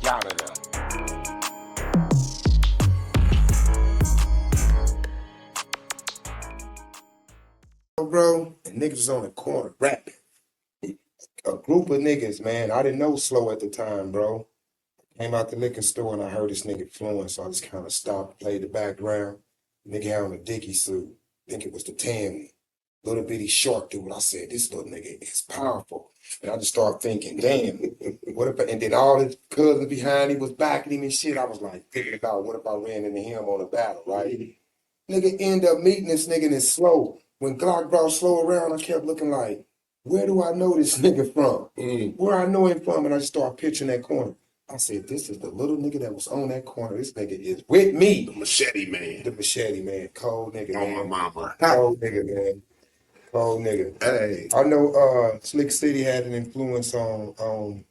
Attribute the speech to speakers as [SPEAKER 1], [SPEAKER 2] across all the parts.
[SPEAKER 1] out of there.
[SPEAKER 2] Bro, and niggas was on the corner rapping. A group of niggas, man. I didn't know Slow at the time, bro. Came out the liquor store and I heard this nigga flowing, so I just kind of stopped, played the background. Nigga had on a Dickie suit. I think it was the tan one. Little bitty short dude. I said, this little nigga is powerful. And I just started thinking, damn, what if, and then all his cousins behind him was backing him and shit. I was like, thinking about what if I ran into him on a battle, right? Nigga end up meeting this nigga and it's Slow. When Glock brought Slow around, I kept looking like, where do I know this nigga from? Where I know him from? And I just started picturing that corner. I said, this is the little nigga that was on that corner. This nigga is with me.
[SPEAKER 3] The machete man.
[SPEAKER 2] The machete man. Cold nigga,
[SPEAKER 3] On
[SPEAKER 2] man.
[SPEAKER 3] my mama.
[SPEAKER 2] Cold nigga, man. Cold nigga.
[SPEAKER 3] Hey.
[SPEAKER 2] I know Slick City had an influence on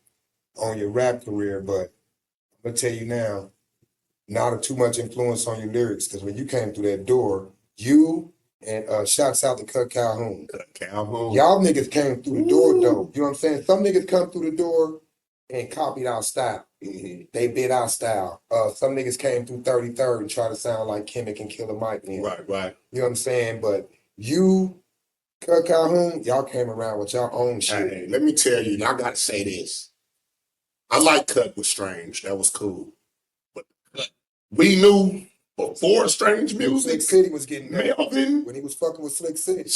[SPEAKER 2] your rap career, but I'm gonna tell you now, not too much influence on your lyrics, because when you came through that door, you and shouts out to Cut Calhoun.
[SPEAKER 3] Calhoun.
[SPEAKER 2] Y'all niggas came through the door though. You know what I'm saying? Some niggas come through the door and copied our style. They bit our style. Some niggas came through 33rd and tried to sound like Kimmick and Killer Mike then.
[SPEAKER 3] Right.
[SPEAKER 2] You know what I'm saying? But you, Cut Calhoun, y'all came around with y'all own shit.
[SPEAKER 3] Hey, let me tell you, I gotta say this. I like Cut was Strange. That was cool. But Cut, we knew before Strange Music,
[SPEAKER 2] Slick City was getting
[SPEAKER 3] Melvin.
[SPEAKER 2] when he was fucking with Slick City.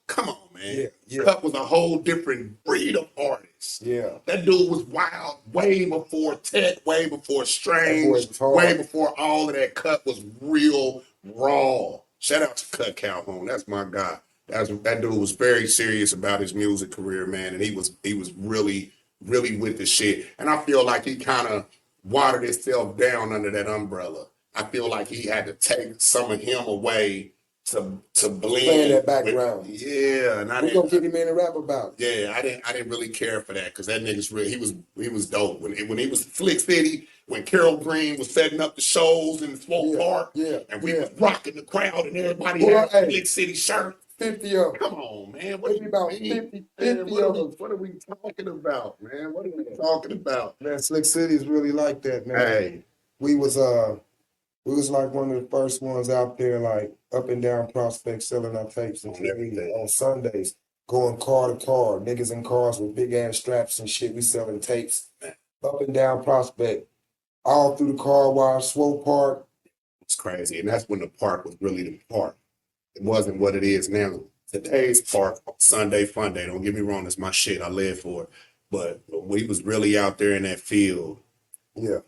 [SPEAKER 3] Come on, man.
[SPEAKER 2] Yeah.
[SPEAKER 3] Cut was a whole different breed of artist.
[SPEAKER 2] Yeah.
[SPEAKER 3] That dude was wild way before Tech, way before Strange,
[SPEAKER 2] was hard.
[SPEAKER 3] way before all of that. Cut was real raw. Shout out to Cut Calhoun. That's my guy. That dude was very serious about his music career, man, and he was really with the shit. And I feel like he kind of watered himself down under that umbrella. I feel like he had to take some of him away to blend.
[SPEAKER 2] Playing that background.
[SPEAKER 3] Yeah, and
[SPEAKER 2] We're gonna get him in and rap about it.
[SPEAKER 3] Yeah, I didn't really care for that because that nigga's real. He was dope when he was Flick City. When Carol Green was setting up the shows in the Swope Park, and we was rocking the crowd and everybody had a Flick City shirt.
[SPEAKER 2] 50 of them.
[SPEAKER 3] Come on, man. What
[SPEAKER 2] about 50 of them.
[SPEAKER 3] What are we talking about, man? What are we talking about?
[SPEAKER 2] Man, Slick City is really like that, man.
[SPEAKER 3] Hey.
[SPEAKER 2] We was like one of the first ones out there, like up and down Prospect selling our tapes and everything on Sundays, going car to car, niggas in cars with big ass straps and shit. We selling tapes up and down Prospect, all through the car wash, Swope Park.
[SPEAKER 3] It's crazy, and that's when the park was really the park. It wasn't what it is now. Today's park, Sunday Fun Day. Don't get me wrong, that's my shit. I live for it. But we was really out there in that field.
[SPEAKER 2] Yeah.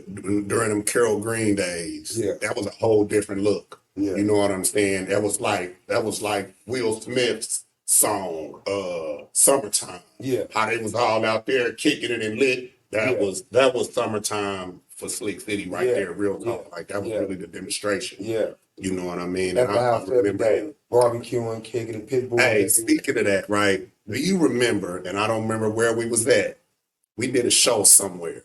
[SPEAKER 3] During them Carol Green days.
[SPEAKER 2] Yeah.
[SPEAKER 3] That was a whole different look.
[SPEAKER 2] Yeah.
[SPEAKER 3] You know what I'm saying? That was like Will Smith's song, Summertime.
[SPEAKER 2] Yeah.
[SPEAKER 3] How they was all out there kicking it and lit. That was summertime for Slick City right there, real talk. Like that was really the demonstration.
[SPEAKER 2] Yeah.
[SPEAKER 3] You know what I mean?
[SPEAKER 2] That's
[SPEAKER 3] And
[SPEAKER 2] the
[SPEAKER 3] I
[SPEAKER 2] house every
[SPEAKER 3] remember
[SPEAKER 2] day.
[SPEAKER 3] that.
[SPEAKER 2] Barbecuing, kicking it, pitbull.
[SPEAKER 3] Hey, speaking of that, right? Do you remember, and I don't remember where we was at, we did a show somewhere.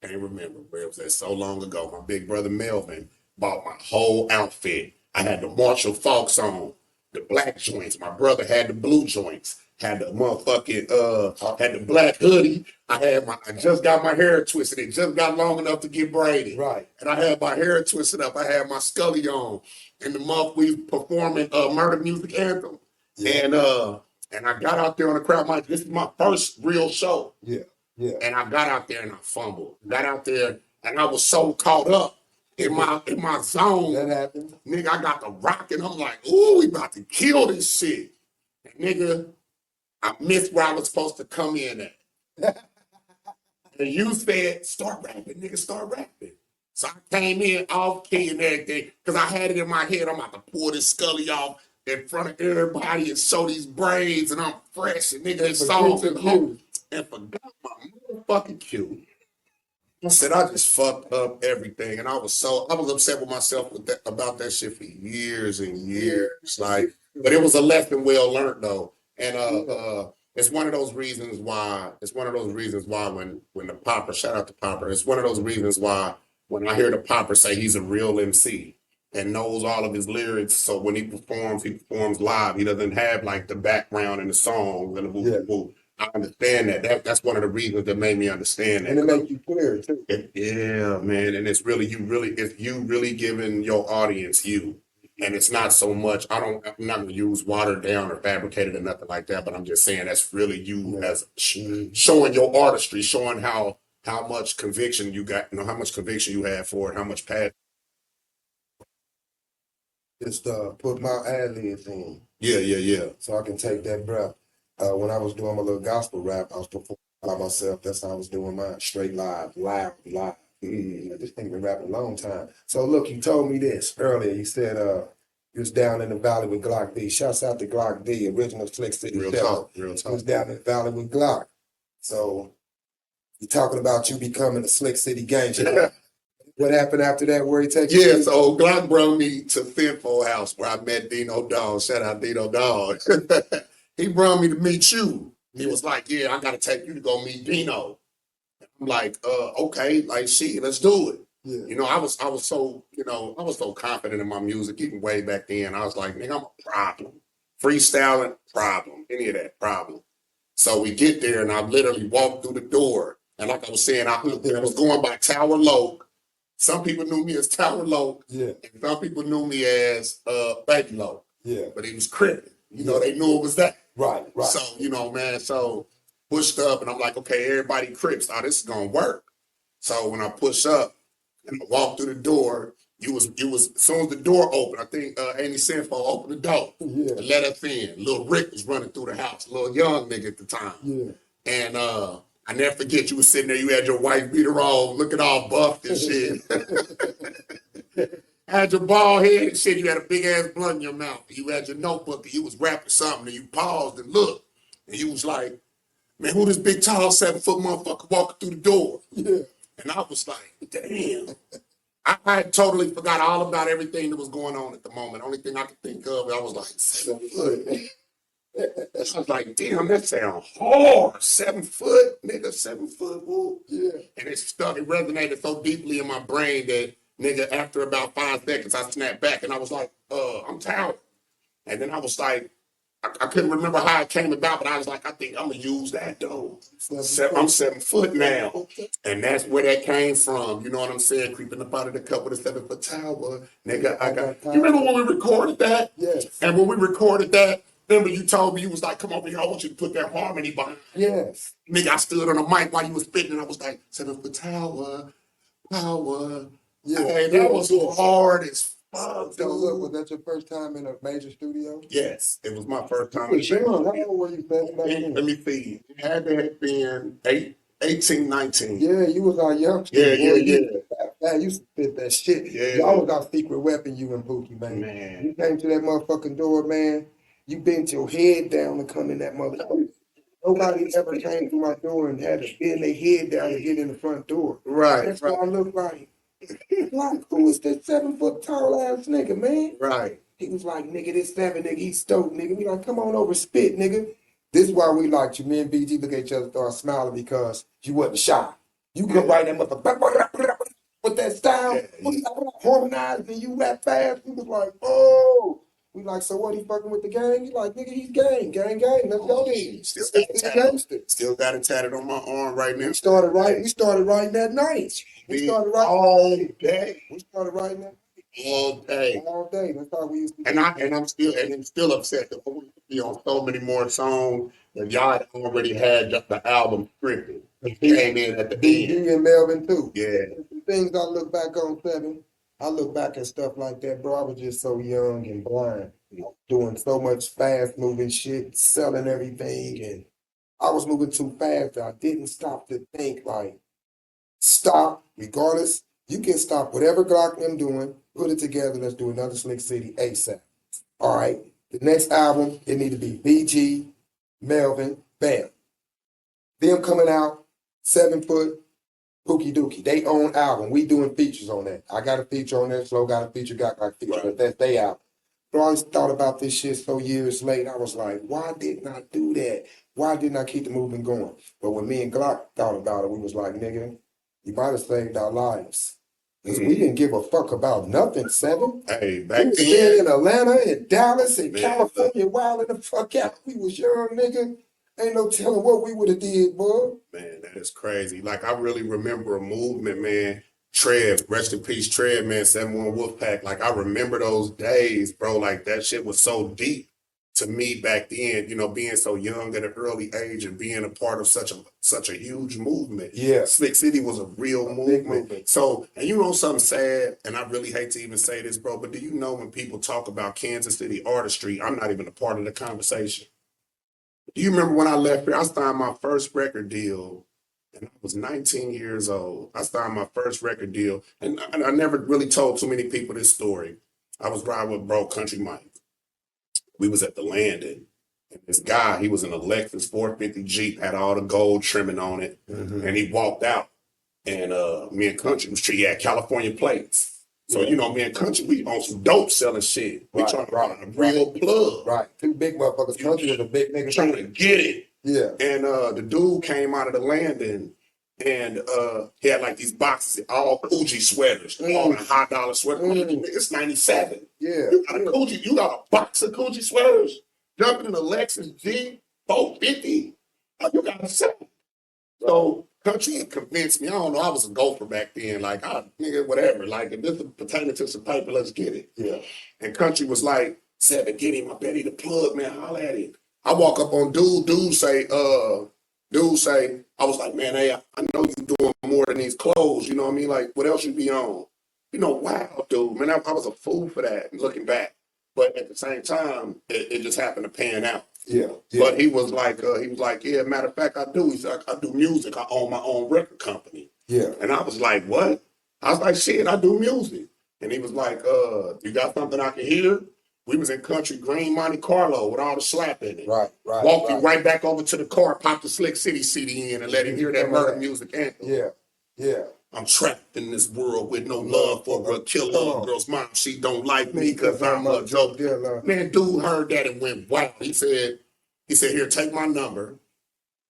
[SPEAKER 3] Can't remember where it was at so long ago. My big brother Melvin bought my whole outfit. I had the Marshall Falks on, the black joints. My brother had the blue joints. Had the motherfucking had the black hoodie. I just got my hair twisted. It just got long enough to get braided.
[SPEAKER 2] Right.
[SPEAKER 3] And I had my hair twisted up. I had my Scully on. And the month we performing Murder Music Anthem. Yeah. And I got out there on the crowd mic. This is my first real show.
[SPEAKER 2] Yeah. Yeah.
[SPEAKER 3] And I got out there and I fumbled. Got out there and I was so caught up in my zone.
[SPEAKER 2] That happened.
[SPEAKER 3] Nigga, I got the rock and I'm like, ooh, we about to kill this shit. And nigga, I missed where I was supposed to come in at. And you said, start rapping, nigga, start rapping. So I came in off key and everything, because I had it in my head, I'm about to pull this Scully off in front of everybody and show these braids, and I'm fresh, and nigga, this song and forgot my motherfucking cue. I said, I just fucked up everything, and I was upset with myself about that shit for years and years. Like, but it was a lesson well learned though. And it's one of those reasons why when the Popper, shout out to Popper, it's one of those reasons why when I hear the Popper say he's a real MC and knows all of his lyrics, so when he performs live. He doesn't have like the background in the song and the whoop. I understand that. That's one of the reasons that made me understand that.
[SPEAKER 2] And it make you clear too.
[SPEAKER 3] Yeah, man. And it's you really giving your audience you. And it's not so much, I'm not gonna use watered down or fabricated or nothing like that, but I'm just saying that's really you as showing your artistry, showing how much conviction you got, how much conviction you have for it, how much passion.
[SPEAKER 2] Just put my ad-libs in.
[SPEAKER 3] Yeah.
[SPEAKER 2] So I can take that breath. When I was doing my little gospel rap, I was performing by myself. That's how I was doing mine. Straight live. This thing been rapping a long time. So look, you told me this earlier. You said you was down in the valley with Glock D. Shouts out to Glock D, original Slick City.
[SPEAKER 3] Real
[SPEAKER 2] Shell.
[SPEAKER 3] talk.
[SPEAKER 2] He was down in the valley with Glock. So you're talking about you becoming a Slick City gangster. What happened after that? Where he take you?
[SPEAKER 3] Yeah, so Glock brought me to Finfo House where I met Dino Dog. Shout out Dino Dog. He brought me to meet you. He was like, yeah, I gotta take you to go meet Dino. I'm like, okay, like shit, let's do it.
[SPEAKER 2] Yeah.
[SPEAKER 3] You know, I was so, I was so confident in my music, even way back then. I was like, nigga, I'm a problem. Freestyling, problem. Any of that, problem. So we get there and I literally walked through the door. And like I was saying, I was going by Tower Loke. Some people knew me as Tower Loke.
[SPEAKER 2] Yeah.
[SPEAKER 3] And some people knew me as Baby Loke.
[SPEAKER 2] Yeah.
[SPEAKER 3] But he was crippin'. They knew it was that.
[SPEAKER 2] Right.
[SPEAKER 3] So, man, so pushed up and I'm like, okay, everybody crips. Oh, this is gonna work. So when I push up and I walk through the door, you was as soon as the door opened, I think Andy Sinfo opened the door and let us in. Little Rick was running through the house, little young nigga at the time.
[SPEAKER 2] Yeah.
[SPEAKER 3] And I never forget you was sitting there, you had your wife beater on, looking all buffed and shit. Had your bald head and shit, you had a big ass blunt in your mouth. You had your notebook and you was rapping something and you paused and looked. And you was like, man, who this big tall 7-foot motherfucker walking through the door?
[SPEAKER 2] Yeah.
[SPEAKER 3] And I was like, damn. I had totally forgot all about everything that was going on at the moment. Only thing I could think of, I was like, 7 foot. I was like, damn, that sound hard. 7 foot, nigga, 7 foot, woo.
[SPEAKER 2] Yeah.
[SPEAKER 3] And it resonated so deeply in my brain that, nigga, after about 5 seconds, I snapped back and I was like, I'm tired. And then I was like, I couldn't remember how it came about, but I was like, I think I'm gonna use that though. I'm 7 foot now. And that's where that came from. You know what I'm saying? Creeping up out of the cup with a 7-foot tower. Nigga, you remember when we recorded that?
[SPEAKER 2] Yes.
[SPEAKER 3] And when we recorded that, remember you told me, you was like, come over here, I want you to put that harmony behind.
[SPEAKER 2] Yes.
[SPEAKER 3] Nigga, I stood on the mic while you was spitting and I was like, 7-foot tower, power.
[SPEAKER 2] Yeah.
[SPEAKER 3] Hey, that was hard as fuck,
[SPEAKER 2] So look, was
[SPEAKER 3] dude.
[SPEAKER 2] that your first time in a major studio?
[SPEAKER 3] Yes, it was my first time.
[SPEAKER 2] You was young. How old were you back then?
[SPEAKER 3] Let me see. It had to have been 18, 19.
[SPEAKER 2] Yeah, you was our youngster. Man, you used to spit that shit.
[SPEAKER 3] Yeah.
[SPEAKER 2] Y'all was our secret weapon, you and Pookie, man.
[SPEAKER 3] Man.
[SPEAKER 2] You came to that motherfucking door, man. You bent your head down to come in that motherfucker. Nobody ever came to my door and had to bend their head down to get in the front door.
[SPEAKER 3] Right,
[SPEAKER 2] That's what I look like. Like, who is this 7-foot tall ass nigga, man?
[SPEAKER 3] right.
[SPEAKER 2] He was like, nigga, this 7 nigga, he's stoked, nigga. We like, come on over, spit, nigga. This is why we liked you. Me and BG look at each other, start smiling because you wasn't shy. You could write that motherfucker with that style, harmonized, and you rap fast. We was like, oh. We like, so what, he fucking with the gang? He like, nigga, he's gang. Let's go then.
[SPEAKER 3] Still got it tatted on my arm right now.
[SPEAKER 2] We started writing that night.
[SPEAKER 3] All day.
[SPEAKER 2] We started writing that
[SPEAKER 3] All day.
[SPEAKER 2] all day. That's how we used to do
[SPEAKER 3] And I'm still upset that I wanted to be on so many more songs that y'all had already had the album scripted. It came in at the end.
[SPEAKER 2] BG and Melvin too.
[SPEAKER 3] Yeah.
[SPEAKER 2] The things I look back on, 7, I look back at stuff like that, bro. I was just so young and blind, doing so much fast moving shit, selling everything, and I was moving too fast. I didn't stop to think, like, stop, regardless. You can stop whatever Glock them doing, put it together, let's do another Slick City ASAP. All right. The next album, it need to be BG, Melvin, bam. Them coming out, 7 foot, Pookie Dookie. They own album. We doing features on that. I got a feature on that. Slow got a feature, got a feature. But that's they album. But I always thought about this shit so years later. I was like, why didn't I do that? Why didn't I keep the movement going? But when me and Glock thought about it, we was like, nigga, you might have saved our lives. Because we didn't give a fuck about nothing, 7.
[SPEAKER 3] Hey,
[SPEAKER 2] We
[SPEAKER 3] back
[SPEAKER 2] was
[SPEAKER 3] then.
[SPEAKER 2] in Atlanta, in Dallas, in
[SPEAKER 3] Man,
[SPEAKER 2] California, wilding the fuck out. We was young, nigga. Ain't no telling what we would have did, boy.
[SPEAKER 3] Man, that is crazy. Like, I really remember a movement, man. Trev, rest in peace, Trev, man, 7-1 Wolfpack. Like, I remember those days, bro. Like, that shit was so deep to me back then, you know, being so young at an early age and being a part of such a huge movement.
[SPEAKER 2] Yeah.
[SPEAKER 3] Slick City was a real
[SPEAKER 2] Big
[SPEAKER 3] movement. So, and you know something sad, and I really hate to even say this, bro, but do you know when people talk about Kansas City artistry, I'm not even a part of the conversation. Do you remember when I left here? I signed my first record deal, and I was 19 years old. I signed my first record deal, and I never really told too many people this story. I was riding with bro Country Mike. We was at the landing, and this guy, he was in a Lexus 450 Jeep, had all the gold trimming on it, and he walked out. And me and Country he had California plates. So, you know, me and Country, we on some dope selling shit. We trying to run a real plug.
[SPEAKER 2] Right. Two big motherfuckers. Country was a big nigga.
[SPEAKER 3] Trying to get it.
[SPEAKER 2] Yeah.
[SPEAKER 3] And the dude came out of the landing and he had like these boxes, all Coogee sweaters, all the high dollar sweaters. It's 97.
[SPEAKER 2] Yeah.
[SPEAKER 3] You got a Coogee, you got a box of Coogee sweaters, jumping in a Lexus G 450. Oh, you got a set. So Country had convinced me. I don't know. I was a gopher back then. Like, nigga, whatever. Like, if this is pertaining to some paper, let's get it.
[SPEAKER 2] Yeah.
[SPEAKER 3] And Country was like, Seven, get him. I bet he the plug, man. Holla at him. I walk up on dude say, I was like, man, hey, I know you doing more than these clothes. You know what I mean? Like, what else you be on? You know, wow, dude, man, I was a fool for that, looking back. But at the same time, it just happened to pan out.
[SPEAKER 2] Yeah.
[SPEAKER 3] But he was like, yeah, matter of fact, I do. He's like, I do music. I own my own record company.
[SPEAKER 2] Yeah.
[SPEAKER 3] And I was like, what? I was like, shit, I do music. And he was like, you got something I can hear? We was in country green Monte Carlo with all the slap in it.
[SPEAKER 2] Right.
[SPEAKER 3] Walked him right back over to the car, popped the Slick City CD in and let him hear that murder music anthem.
[SPEAKER 2] Yeah.
[SPEAKER 3] I'm trapped in this world with no love for a killer girl's mom. She don't like me because I'm a joke. Man, dude heard that and went, wow. He said, here, take my number.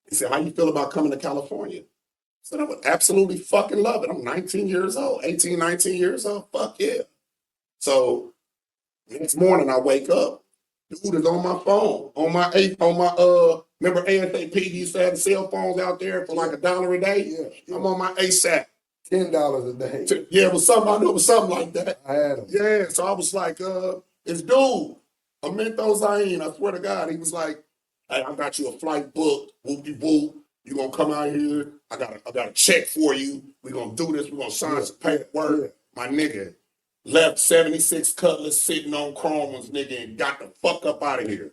[SPEAKER 3] He said, how you feel about coming to California? I said, I would absolutely fucking love it. I'm 19 years old, 18, 19 years old. Fuck yeah. So next morning I wake up. Dude is on my phone, remember ASAP used to have the cell phones out there for like $1 a day? Yeah. I'm on my ASAP.
[SPEAKER 2] $10 a day.
[SPEAKER 3] Yeah, it was something, I knew it was something like that.
[SPEAKER 2] I had him.
[SPEAKER 3] Yeah, so I was like, it's dude, Amento Zayn, I swear to God. He was like, hey, I got you a flight booked, whoop-de-whoop. You gonna come out here, I got a check for you. We gonna do this, we gonna sign some paperwork. Yeah. My nigga left 76 Cutlass sitting on Chromas, nigga, and got the fuck up out of here.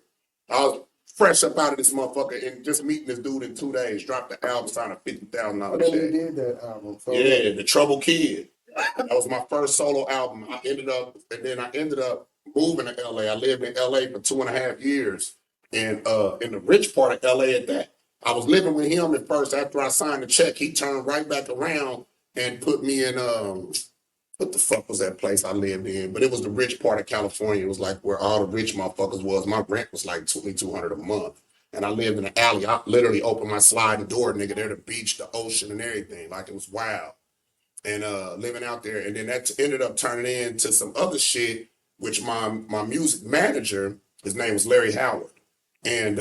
[SPEAKER 3] I was fresh up out of this motherfucker and just meeting this dude in 2 days. Dropped the album, signed a $50,000 check.
[SPEAKER 2] You did that album. So
[SPEAKER 3] yeah, The Trouble Kid. That was my first solo album. I ended up moving to LA. I lived in LA for 2.5 years. And in the rich part of LA at that. I was living with him at first. After I signed the check, he turned right back around and put me in what the fuck was that place I lived in? But it was the rich part of California. It was like where all the rich motherfuckers was. My rent was like $2,200 a month. And I lived in an alley. I literally opened my sliding door, nigga. There, the beach, the ocean, and everything. Like, it was wild. And living out there. And then that ended up turning into some other shit, which my music manager, his name was Larry Howard. And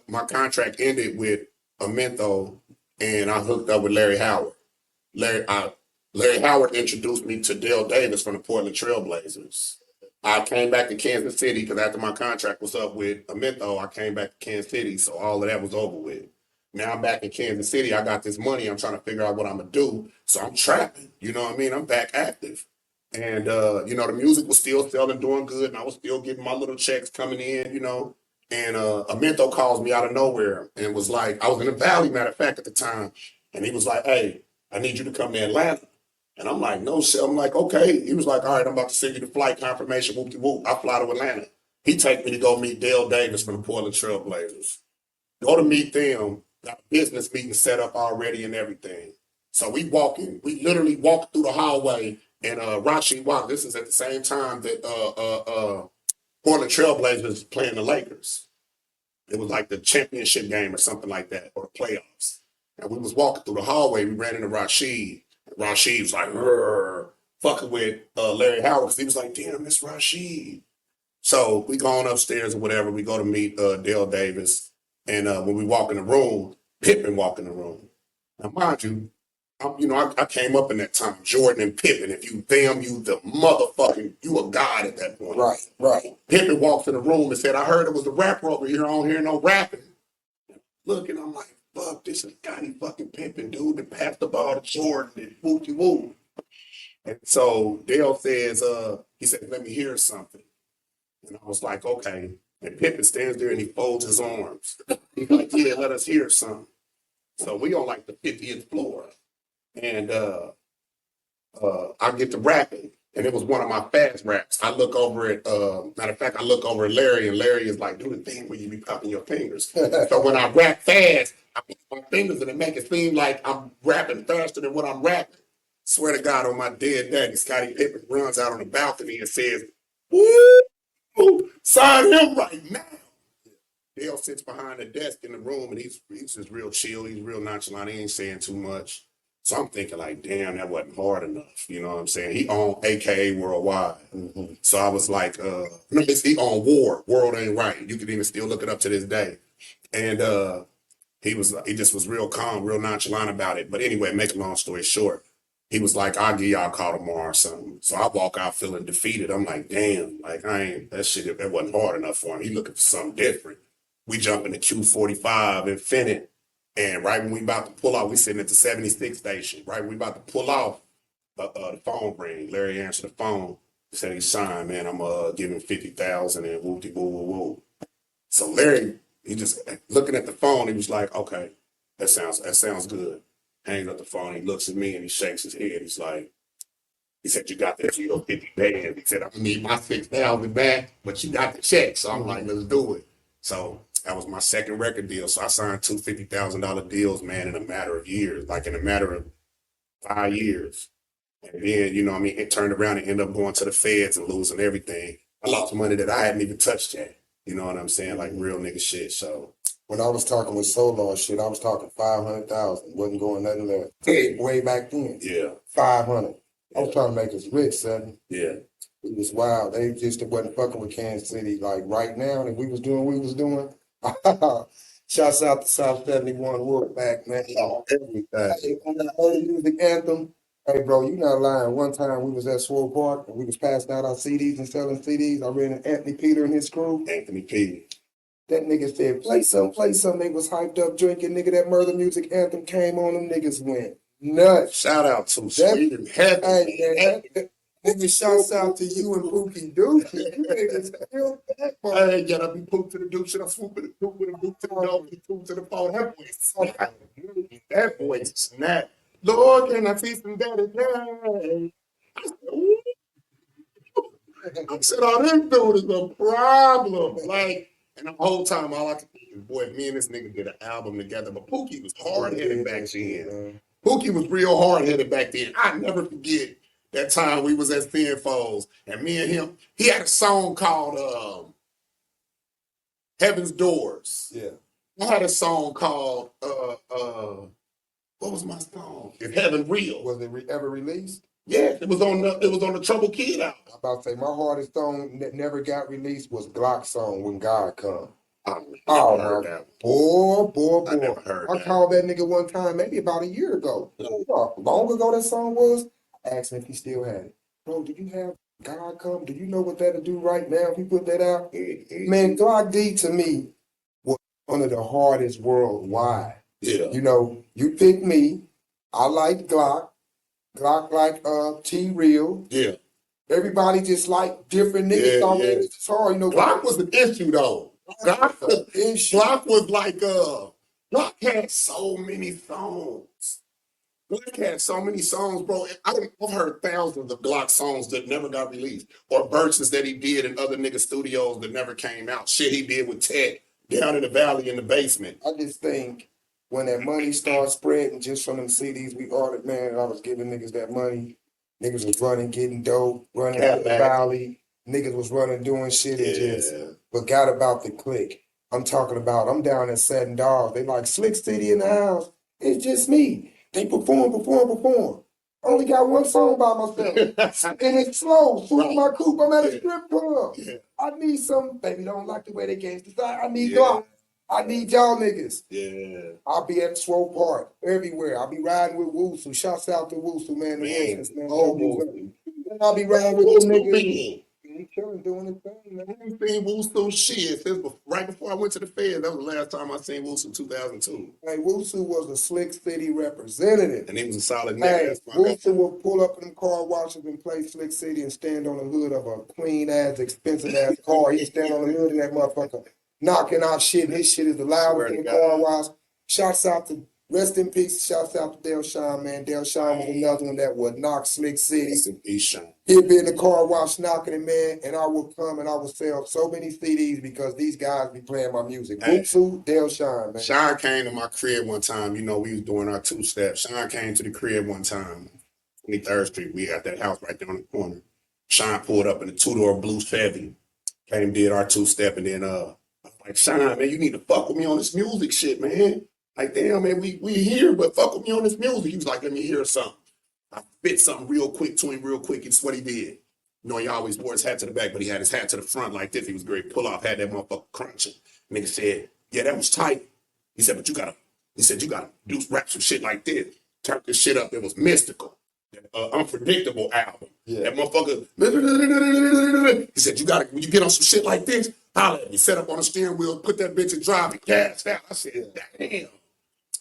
[SPEAKER 3] my contract ended with Amento, and I hooked up with Larry Howard. Larry Howard introduced me to Dale Davis from the Portland Trail Blazers. I came back to Kansas City because after my contract was up with Amento, I came back to Kansas City, so all of that was over with. Now I'm back in Kansas City. I got this money. I'm trying to figure out what I'm going to do, so I'm trapping. You know what I mean? I'm back active. And, the music was still selling, doing good, and I was still getting my little checks coming in, And Amento calls me out of nowhere and was like, I was in the Valley, matter of fact, at the time, and he was like, hey, I need you to come to Atlanta. And I'm like, no shit. I'm like, okay. He was like, all right, I'm about to send you the flight confirmation. Whoop-de-whoop. I fly to Atlanta. He take me to go meet Dale Davis from the Portland Trail Blazers. Go to meet them. Got a business meeting set up already and everything. So we literally walked through the hallway, and Rashid Watt, this is at the same time that Portland Trail Blazers was playing the Lakers. It was like the championship game or something like that, or the playoffs. And we was walking through the hallway. We ran into Rashid. Rashid was like, fucking with Larry Howard, because he was like, damn, it's Rashid. So we going upstairs or whatever. We go to meet Dale Davis. And when we walk in the room, Pippen walk in the room. Now, mind you, I came up in that time, Jordan and Pippen. If you them, you the motherfucking, you a god at that point.
[SPEAKER 2] Right, right.
[SPEAKER 3] Pippen walks in the room and said, I heard it was a rapper over here. I don't hear no rapping. Look, and I'm like, fuck, this is Scotty fucking Pippen, dude, that passed the ball to Jordan and whoopty woo. And so Dale says, he said, let me hear something. And I was like, okay. And Pippen stands there and he folds his arms. He's like, yeah, let us hear something. So we on like the 50th floor. And I get to rapping. And it was one of my fast raps. I look over at, matter of fact, I look over at Larry, and Larry is like, do the thing where you be popping your fingers. So when I rap fast, I put my fingers and it make it seem like I'm rapping faster than what I'm rapping. Swear to God, on my dead daddy, Scottie Pippen runs out on the balcony and says, woo, sign him right now. Dale sits behind the desk in the room, and he's just real chill. He's real nonchalant. He ain't saying too much. So I'm thinking like, damn, that wasn't hard enough. You know what I'm saying? He owned AKA Worldwide. Mm-hmm. So I was like, no, he owned War. World Ain't Right. You can even still look it up to this day. And he just was real calm, real nonchalant about it. But anyway, make a long story short, he was like, I'll give y'all a call tomorrow or something. So I walk out feeling defeated. I'm like, damn, like that wasn't hard enough for him. He looking for something different. We jump into Q45 Infinite. And right when we about to pull off, we sitting at the 76 station. Right when we about to pull off, the phone rang. Larry answered the phone. He said he signed, man. I'm giving 50,000 and woo woo woo woo. So Larry, he just looking at the phone. He was like, okay, that sounds good. Hangs up the phone. He looks at me and he shakes his head. He's like, he said, you got that 50 bands. He said, I'm gonna need my 6,000 back, but you got the check. So I'm like, let's do it. So that was my second record deal. So I signed two $50,000 deals, man, in a matter of years, like in a matter of 5 years. And then, you know what I mean, it turned around and ended up going to the feds and losing everything. I lost money that I hadn't even touched yet. You know what I'm saying? Like real nigga shit. So
[SPEAKER 2] when I was talking with Solo and shit, I was talking 500,000. Wasn't going nothing less. Way back then.
[SPEAKER 3] Yeah.
[SPEAKER 2] 500. I was trying to make us rich, son.
[SPEAKER 3] Yeah.
[SPEAKER 2] It was wild. They just wasn't fucking with Kansas City like right now. And we was doing what we was doing. Shouts out to South 71 Wolfpack, man. Everything. Hey, on that early music anthem. Hey, bro, you not lying. One time we was at Swole Park and we was passing out our CDs and selling CDs. I ran into Anthony Peter and his crew.
[SPEAKER 3] Anthony Peter.
[SPEAKER 2] That nigga said, play some. They was hyped up drinking. Nigga, that murder music anthem came on. Them niggas went nuts.
[SPEAKER 3] Shout out to Sweden Heaven.
[SPEAKER 2] Hey, man. Nigga, shouts out to you and Pookie Duke. You niggas killed that part.
[SPEAKER 3] I ain't gotta be pooped to the Duke. Should I swoop to the Duke with a boot to the dog and poop to the phone? That voice. That voice snap. Lord, can I see some better days? I said, ooh. I said, oh, this dude is a problem. Like, and the whole time, all I could think is, boy, me and this nigga did an album together. But Pookie was hard-headed back then. Pookie was real hard-headed back then. I never forget that time we was at Finfo's, and me and him, he had a song called Heaven's Doors.
[SPEAKER 2] Yeah.
[SPEAKER 3] I had a song called, what was my song? If Heaven Real.
[SPEAKER 2] Was it ever released?
[SPEAKER 3] Yeah, it was on the Trouble Kid album.
[SPEAKER 2] I'm about to say, my hardest song that never got released was Glock's song, When God Come.
[SPEAKER 3] I never heard that.
[SPEAKER 2] Boy.
[SPEAKER 3] I never heard
[SPEAKER 2] I
[SPEAKER 3] that.
[SPEAKER 2] called that nigga one time, maybe about a year ago. Long ago that song was. I asked him if he still had it. Bro, do you have God Come? Do you know what that'll do right now if he put that out? Man, Glock D to me was one of the hardest worldwide.
[SPEAKER 3] Yeah.
[SPEAKER 2] You know, you pick me. I like Glock. Glock like T-Real.
[SPEAKER 3] Yeah.
[SPEAKER 2] Everybody just like different niggas.
[SPEAKER 3] Yeah.
[SPEAKER 2] It's hard, you know.
[SPEAKER 3] Glock was an issue though. Glock was like Glock had so many songs. Glock had so many songs, bro. I've heard thousands of Glock songs that never got released, or verses that he did in other nigga studios that never came out. Shit he did with Tech down in the valley in the basement.
[SPEAKER 2] I just think when that money starts spreading just from them CDs we ordered, man, I was giving niggas that money. Niggas was running, getting dope, running to the valley. Niggas was running, doing shit and just forgot about the click. I'm talking about, I'm down at Satin Dogs. They like Slick City in the house. It's just me. They perform. Only got one song by myself. And it's slow. Shoot my coupe. I'm at a strip club.
[SPEAKER 3] Yeah.
[SPEAKER 2] I need some. Baby, don't like the way they gangsters. I need
[SPEAKER 3] Yeah.
[SPEAKER 2] y'all. I need y'all niggas.
[SPEAKER 3] Yeah.
[SPEAKER 2] I'll be at Swole Park, everywhere. I'll be riding with Woosu. Shouts out to Woosu, man. The
[SPEAKER 3] Man.
[SPEAKER 2] Wilsons, man.
[SPEAKER 3] Oh,
[SPEAKER 2] I'll be riding with them niggas.
[SPEAKER 3] man.
[SPEAKER 2] He chilling, doing his thing, man.
[SPEAKER 3] I ain't seen Woosu shit since right before I went to the Fed. That was the last time I seen Woosu, 2002.
[SPEAKER 2] Hey, Woosu was a Slick City representative.
[SPEAKER 3] And he was a solid nigga.
[SPEAKER 2] Hey,
[SPEAKER 3] That's my guy.
[SPEAKER 2] Woosu would pull up in them car washes and play Slick City and stand on the hood of a clean-ass, expensive-ass car. He'd stand on the hood of that motherfucker, knocking out shit. His shit is the loudest in the car wash. Shouts out to, rest in peace, shouts out to Delshawn, man. Delshawn was another one that would knock Slick City.
[SPEAKER 3] Rest in peace, Sean.
[SPEAKER 2] He'd be in the car wash knocking it, man, and I would come and I would sell so many CDs because these guys be playing my music.
[SPEAKER 3] Hey.
[SPEAKER 2] Woosu, Delshawn, man.
[SPEAKER 3] Sean came to my crib one time. You know, we was doing our two-step. Sean came to the crib one time, 23rd Street. We had that house right there on the corner. Sean pulled up in a two-door blue Chevy. Came, did our two-step, and then I was like, Sean, man, you need to fuck with me on this music shit, man. Like, damn, man, we here, but fuck with me on this music. He was like, let me hear something. I spit something real quick to him, real quick. It's what he did. You know, he always wore his hat to the back, but he had his hat to the front like this. He was great. Pull off, had that motherfucker crunching. Nigga said, yeah, that was tight. He said, but you gotta do rap some shit like this. Turn this shit up. It was mystical. Unpredictable album.
[SPEAKER 2] Yeah.
[SPEAKER 3] That motherfucker. He said, when you get on some shit like this, holla at me. Set up on the steering wheel, put that bitch in drive and gas out. I said, damn.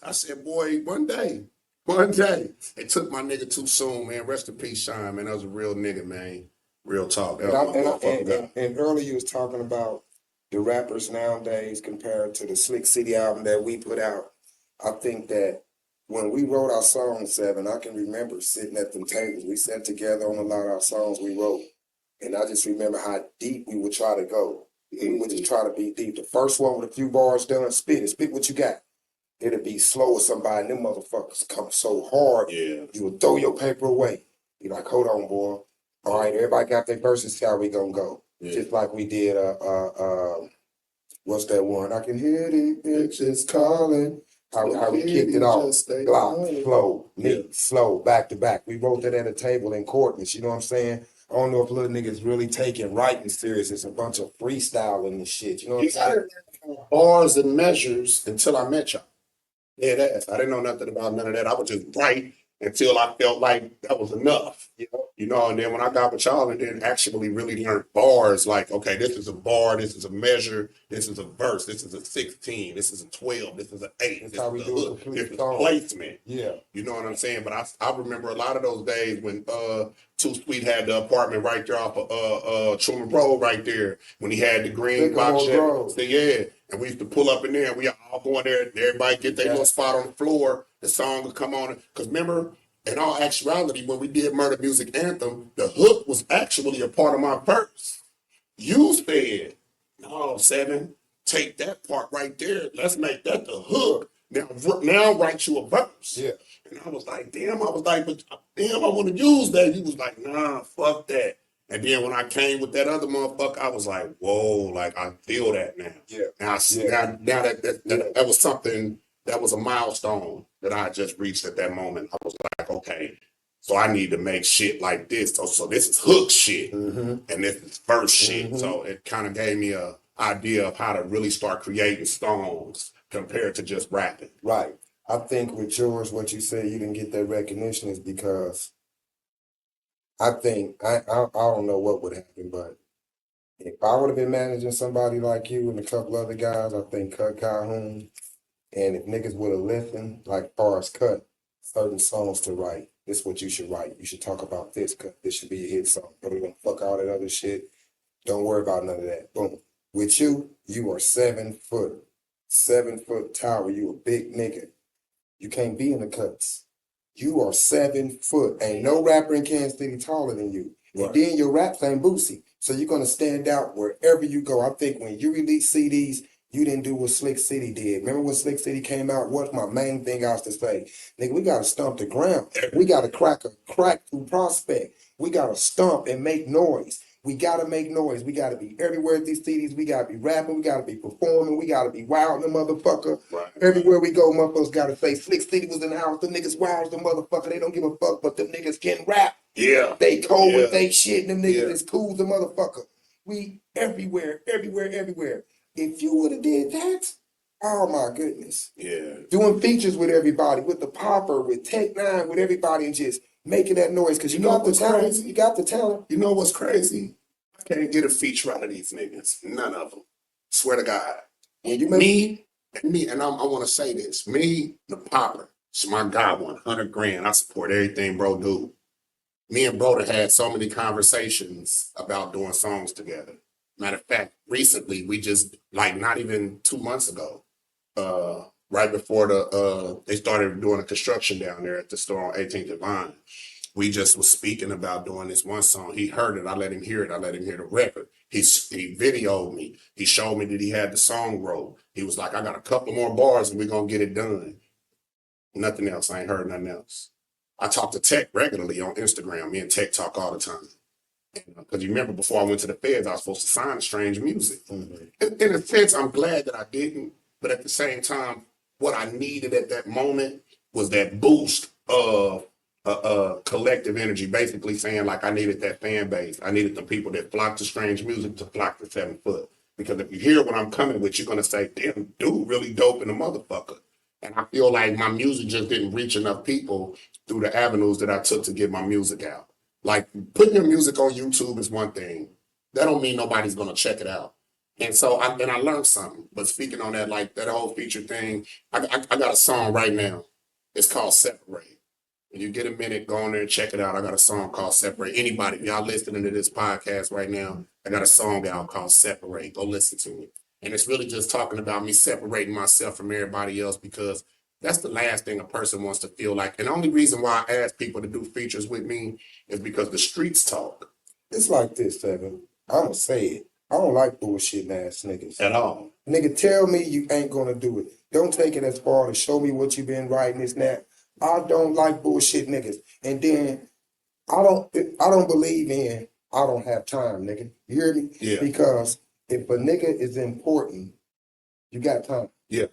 [SPEAKER 3] I said, boy, one day. It took my nigga too soon, man. Rest in peace, Sean, man. That was a real nigga, man. Real talk. That was my motherfucking guy.
[SPEAKER 2] And earlier you was talking about the rappers nowadays compared to the Slick City album that we put out. I think that when we wrote our song 7, I can remember sitting at them tables. We sat together on a lot of our songs we wrote. And I just remember how deep we would try to go. We would just try to be deep. The first one with a few bars done, spit it. Spit what you got. It'll be slow with somebody. Them motherfuckers come so hard.
[SPEAKER 3] Yeah.
[SPEAKER 2] You will throw your paper away. Be like, hold on, boy. All right, everybody got their verses. How we gonna go?
[SPEAKER 3] Yeah.
[SPEAKER 2] Just like we did. What's that one? I can hear the bitches calling. How we kicked it off. Glock, flow, neat, slow, back to back. We wrote that at a table in Courtness. You know what I'm saying? I don't know if little niggas really taking writing serious. It's a bunch of freestyling and shit. You know what I'm saying?
[SPEAKER 3] Bars and measures until I met y'all. Yeah, I didn't know nothing about none of that. I would just write until I felt like that was enough. You know, and then when I got with y'all and then actually really learned bars, like, okay, this is a bar, this is a measure, this is a verse, this is a 16, this is a 12, this is an 8,
[SPEAKER 2] That's
[SPEAKER 3] this
[SPEAKER 2] how
[SPEAKER 3] is
[SPEAKER 2] we
[SPEAKER 3] a
[SPEAKER 2] do it.
[SPEAKER 3] hook, this is placement.
[SPEAKER 2] Yeah.
[SPEAKER 3] You know what I'm saying? But I remember a lot of those days when Too Sweet had the apartment right there off of Truman Road right there, when he had the green box. So, yeah. And we used to pull up in there and we all going there, everybody get their little spot on the floor, the song would come on. Because remember, in all actuality, when we did Murder Music Anthem, the hook was actually a part of my verse. You said, no, 7, take that part right there. Let's make that the hook. Now write you a verse.
[SPEAKER 2] Yeah.
[SPEAKER 3] And I was like, but I want to use that. He was like, nah, fuck that. And then when I came with that other motherfucker, I was like, whoa, like I feel that now.
[SPEAKER 2] Yeah.
[SPEAKER 3] Now that was something, that was a milestone that I just reached at that moment. I was like, okay, so I need to make shit like this. So this is hook shit, and this is verse shit. So it kind of gave me a idea of how to really start creating songs compared to just rapping.
[SPEAKER 2] Right. I think with yours, what you say you didn't get that recognition is because I think, I don't know what would happen, but if I would have been managing somebody like you and a couple other guys, I think Cut Calhoun, and if niggas would have listened, like far as Cut, certain songs to write, this is what you should write. You should talk about this, Cut. This should be a hit song. But we're gonna fuck all that other shit. Don't worry about none of that. Boom. With you, you are 7 foot. 7 foot tower. You a big nigga. You can't be in the cuts. You are 7 foot. Ain't no rapper in Kansas City taller than you. Right. And then your raps ain't Boosie. So you're gonna stand out wherever you go. I think when you release CDs, you didn't do what Slick City did. Remember when Slick City came out? What's my main thing I was to say? Nigga, we gotta stomp the ground. We gotta crack through prospect. We gotta stomp and make noise. We gotta make noise. We gotta be everywhere at these cities. We gotta be rapping. We gotta be performing. We gotta be wild, the motherfucker.
[SPEAKER 3] Right.
[SPEAKER 2] Everywhere we go, motherfuckers gotta say Slick City was in the house. The niggas wild, the motherfucker. They don't give a fuck, but them niggas can rap.
[SPEAKER 3] Yeah.
[SPEAKER 2] They cold
[SPEAKER 3] Yeah.
[SPEAKER 2] with they shit. Them niggas
[SPEAKER 3] Yeah.
[SPEAKER 2] is cool, the motherfucker. We everywhere, everywhere, everywhere. If you would have did that, oh my goodness.
[SPEAKER 3] Yeah.
[SPEAKER 2] Doing features with everybody, with the Popper, with Tech Nine, with everybody, and just making that noise because you
[SPEAKER 3] know
[SPEAKER 2] got the
[SPEAKER 3] what's
[SPEAKER 2] talent.
[SPEAKER 3] crazy?
[SPEAKER 2] You got the talent.
[SPEAKER 3] You know what's crazy? I can't get a feature out of these niggas. None of them. Swear to God.
[SPEAKER 2] And you make
[SPEAKER 3] Me, and I want to say this. Me, the Popper, it's my guy, 100 grand. I support everything bro do. Me and bro had so many conversations about doing songs together. Matter of fact, recently, we just, like not even 2 months ago, right before they started doing the construction down there at the store on 18th and Vine, we just was speaking about doing this one song. He heard it. I let him hear it. I let him hear the record. He videoed me. He showed me that he had the song roll. He was like, I got a couple more bars and we're going to get it done. Nothing else. I ain't heard nothing else. I talk to Tech regularly on Instagram. Me and Tech talk all the time. Because you remember before I went to the feds, I was supposed to sign Strange Music. Mm-hmm. In a sense, I'm glad that I didn't. But at the same time, what I needed at that moment was that boost of collective energy, basically saying like I needed that fan base. I needed the people that flock to Strange Music to flock to 7 Foot. Because if you hear what I'm coming with, you're going to say, damn, dude, really dope in a motherfucker. And I feel like my music just didn't reach enough people through the avenues that I took to get my music out. Like putting your music on YouTube is one thing. That don't mean nobody's going to check it out. And so I learned something. But speaking on that, like that whole feature thing, I got a song right now. It's called Separate. When you get a minute, go on there and check it out. I got a song called Separate. Anybody, y'all listening to this podcast right now, I got a song out called Separate. Go listen to it. And it's really just talking about me separating myself from everybody else because that's the last thing a person wants to feel like. And the only reason why I ask people to do features with me is because the streets talk.
[SPEAKER 2] It's like this, Seven. I'ma say it. I don't like bullshit ass niggas.
[SPEAKER 3] At all.
[SPEAKER 2] Nigga, tell me you ain't gonna do it. Don't take it as far to show me what you been writing, this and that. I don't like bullshit niggas. And then I don't believe in I don't have time, nigga. You hear me?
[SPEAKER 3] Yeah.
[SPEAKER 2] Because if a nigga is important, you got time.
[SPEAKER 3] Yeah.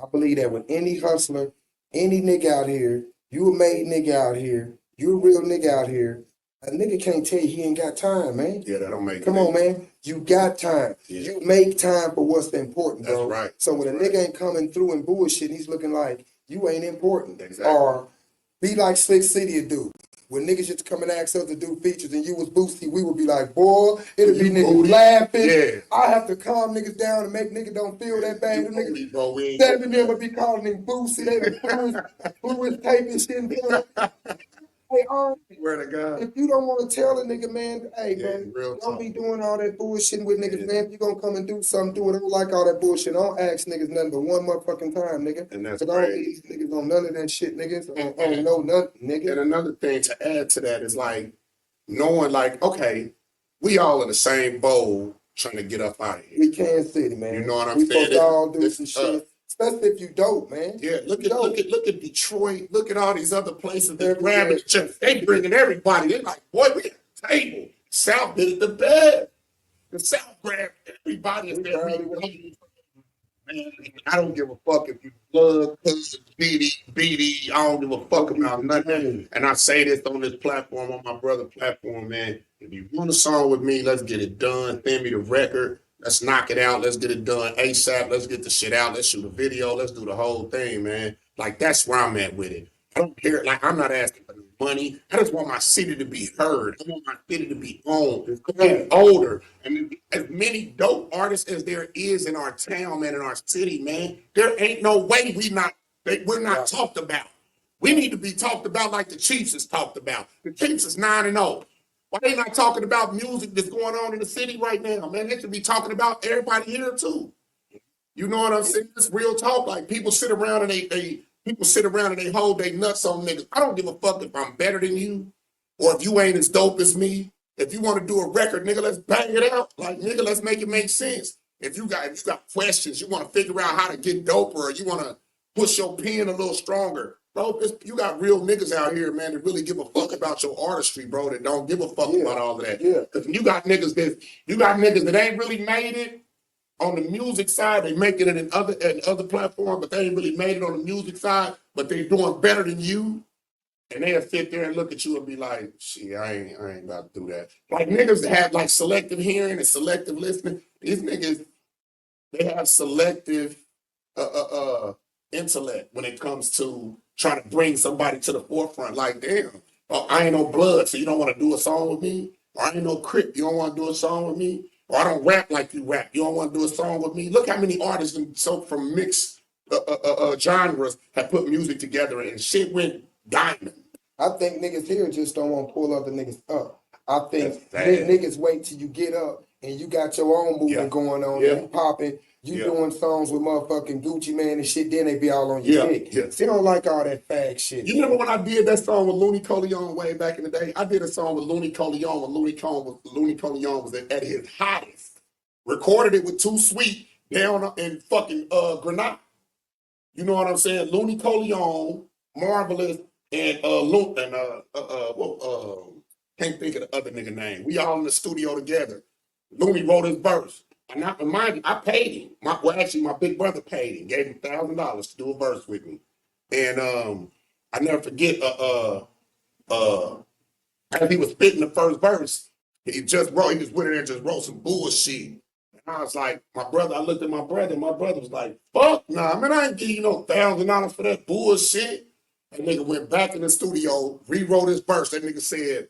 [SPEAKER 2] I believe that with any hustler, any nigga out here, you a made nigga out here, you a real nigga out here, a nigga can't tell you he ain't got time, man.
[SPEAKER 3] Yeah, that don't make
[SPEAKER 2] Come on, man. You got time.
[SPEAKER 3] Yeah.
[SPEAKER 2] You make time for what's important, bro.
[SPEAKER 3] That's right.
[SPEAKER 2] So when a
[SPEAKER 3] That's
[SPEAKER 2] nigga ain't coming through and bullshit, he's looking like you ain't important.
[SPEAKER 3] Exactly.
[SPEAKER 2] Or be like Slick City do. When niggas used to come and ask us to do features and you was boosty, we would be like, boy, it'll be niggas
[SPEAKER 3] booty.
[SPEAKER 2] laughing.
[SPEAKER 3] Yeah.
[SPEAKER 2] I have to calm niggas down and make niggas don't feel that bad. Them niggas,
[SPEAKER 3] bro, we ain't
[SPEAKER 2] Seven never be calling him boosty. They blew his tape and shit. And hey,
[SPEAKER 3] Swear to God.
[SPEAKER 2] if you don't want to tell a nigga, man, hey,
[SPEAKER 3] Yeah,
[SPEAKER 2] man,
[SPEAKER 3] real
[SPEAKER 2] don't
[SPEAKER 3] talk.
[SPEAKER 2] be doing all that bullshit with niggas,
[SPEAKER 3] Yeah.
[SPEAKER 2] man. If you gonna come and do something, do it. I don't like all that bullshit. I don't ask niggas nothing but one motherfucking time, nigga.
[SPEAKER 3] And that's
[SPEAKER 2] Cause I don't
[SPEAKER 3] crazy.
[SPEAKER 2] need these niggas on none of that shit, niggas. I don't know nothing, nigga.
[SPEAKER 3] And another thing to add to that is like knowing like, okay, we all in the same bowl trying to get up out of here.
[SPEAKER 2] We Kansas City, man.
[SPEAKER 3] You know what I'm
[SPEAKER 2] we
[SPEAKER 3] saying?
[SPEAKER 2] supposed to all do
[SPEAKER 3] It's
[SPEAKER 2] some shit. Especially if you dope, man.
[SPEAKER 3] Yeah, look
[SPEAKER 2] You dope.
[SPEAKER 3] at Detroit. Look at all these other places that
[SPEAKER 2] Everywhere.
[SPEAKER 3] grabbing each other. They bringing everybody. They're like, boy, we at the table. South did it the best. The South grabbed everybody. And said, man, I don't give a fuck if you blood, cousin, BD. I don't give a fuck about nothing. And I say this on this platform, on my brother platform, man. If you want a song with me, let's get it done. Send me the record. Let's knock it out. Let's get it done ASAP. Let's get the shit out. Let's shoot a video. Let's do the whole thing, man. Like, that's where I'm at with it. I don't care. Like, I'm not asking for money. I just want my city to be heard. I want my city to be owned. I'm getting older. And as many dope artists as there is in our town, man, in our city, man, there ain't no way we're not talked about. We need to be talked about like the Chiefs is talked about. The Chiefs is 9-0. Why they not talking about music that's going on in the city right now, man? They should be talking about everybody here too. You know what I'm saying? It's real talk. Like people sit around and they hold their nuts on niggas. I don't give a fuck if I'm better than you or if you ain't as dope as me. If you want to do a record, nigga, let's bang it out. Like nigga, let's make it make sense. If you got questions, you want to figure out how to get doper, or you want to push your pen a little stronger. bro, you got real niggas out here, man, that really give a fuck about your artistry, bro, that don't give a fuck about all of that.
[SPEAKER 2] Yeah.
[SPEAKER 3] Because you got niggas that ain't really made it on the music side. They making it in other platforms, but they ain't really made it on the music side, but they doing better than you. And they'll sit there and look at you and be like, shit, I ain't about to do that. Like niggas that have like selective hearing and selective listening, these niggas, they have selective intellect when it comes to trying to bring somebody to the forefront. Like, damn, oh, I ain't no blood, so you don't want to do a song with me? Or I ain't no Crip, you don't want to do a song with me? Or I don't rap like you rap, you don't want to do a song with me? Look how many artists from mixed genres have put music together and shit went diamond.
[SPEAKER 2] I think niggas here just don't want to pull other niggas up. I think niggas wait till you get up and you got your own movement going on. You popping. You doing songs with motherfucking Gucci Man and shit. Then they be all on your dick. They don't like all that fag shit.
[SPEAKER 3] You remember when I did that song with Looney Coleon way back in the day? I did a song with Looney Coleon when Looney Coleon was at his hottest. Recorded it with Too Sweet down in fucking Grenada. You know what I'm saying? Looney Coleon, Marvelous, and can't think of the other nigga name. We all in the studio together. Looney wrote his verse. And I remind you, I paid him. My big brother paid him, gave him $1,000 to do a verse with me. And I never forget as he was spitting the first verse, he just went in there and just wrote some bullshit. And I was like, I looked at my brother, and my brother was like, fuck nah, man, I ain't give you no $1,000 for that bullshit. That nigga went back in the studio, rewrote his verse. That nigga said,